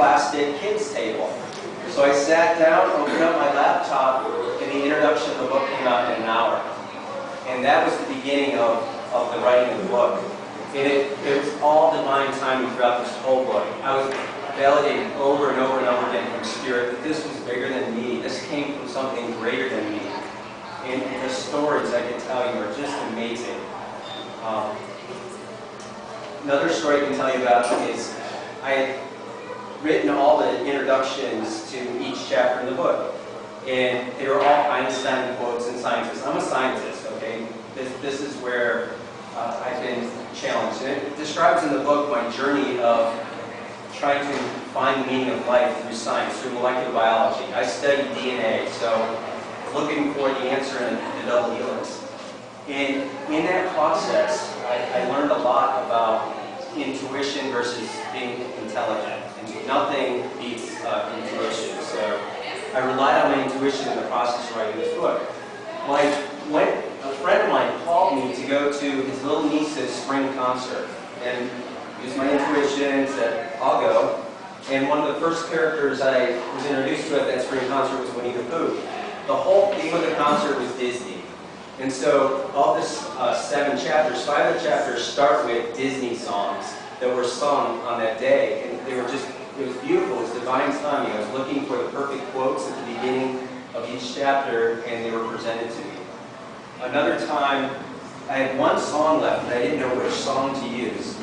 plastic kids table. So I sat down, opened up my laptop, and the introduction of the book came out in an hour. And that was the beginning of the writing of the book. And it was all divine timing throughout this whole book. I was validated over and over and over again from Spirit that this was bigger than me. This came from something greater than me. And the stories I can tell you are just amazing. Another story I can tell you about is I had written all the introductions to each chapter in the book. And they were all Einstein quotes and scientists. I'm a scientist, okay? This is where I've been challenged. And it describes in the book my journey of trying to find the meaning of life through science, through molecular biology. I studied DNA, so looking for the answer in the double helix. And in that process, I learned a lot about intuition versus being intelligent. And nothing beats intuition. So I relied on my intuition in the process of writing this book. A friend of mine called me to go to his little niece's spring concert. And used my intuition and said, I'll go. And one of the first characters I was introduced to at that spring concert was Winnie the Pooh. The whole theme of the concert was Disney. And so, of this 7 chapters, 5 of the chapters start with Disney songs that were sung on that day. And they were just, it was beautiful, it was divine timing. I was looking for the perfect quotes at the beginning of each chapter, and they were presented to me. Another time, I had one song left, and I didn't know which song to use.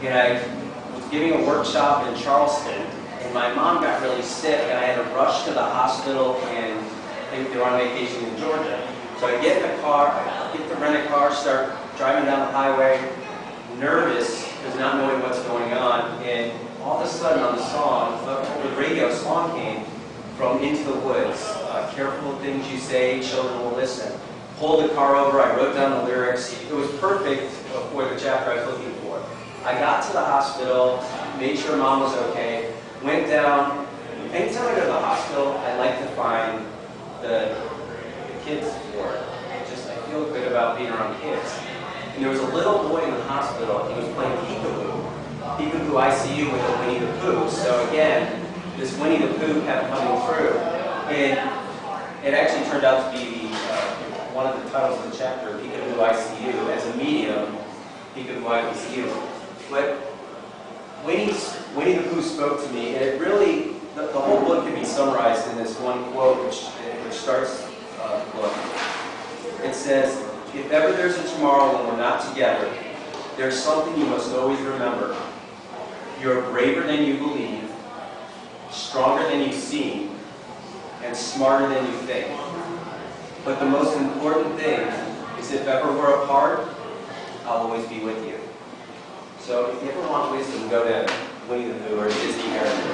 And I was giving a workshop in Charleston, and my mom got really sick, and I had to rush to the hospital, and they were on vacation in Georgia. So I get in the car, I get to rent a car, start driving down the highway, nervous, because not knowing what's going on, and all of a sudden on the song, the radio song came from Into the Woods. Careful of things you say, children will listen. Pulled the car over, I wrote down the lyrics. It was perfect for the chapter I was looking for. I got to the hospital, made sure Mom was okay, went down. Anytime I go to the hospital, I like to find the kids ward. I feel good about being around kids. And there was a little boy in the hospital, he was playing peekaboo. Peekaboo ICU with a Winnie the Pooh. So again, this Winnie the Pooh kept coming through. And it actually turned out to be one of the titles of the chapter, Peekaboo ICU, as a medium, Peekaboo ICU. But Winnie the Pooh spoke to me, and it really, the whole book can be summarized in this one quote, which starts the book. It says, if ever there's a tomorrow when we're not together, there's something you must always remember. You're braver than you believe, stronger than you seem, and smarter than you think. But the most important thing is if ever we're apart, I'll always be with you. So if you ever want wisdom, go to Winnie the Pooh or Disney character.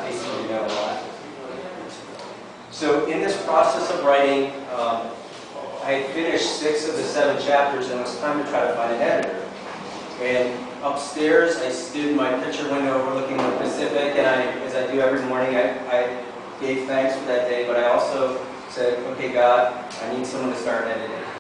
They seem to know a lot. So in this process of writing, I had finished 6 of the 7 chapters, and it was time to try to find an editor. And upstairs, I stood in my picture window overlooking the Pacific, and as I do every morning, I gave thanks for that day, but I also said, okay, God, I need someone to start editing.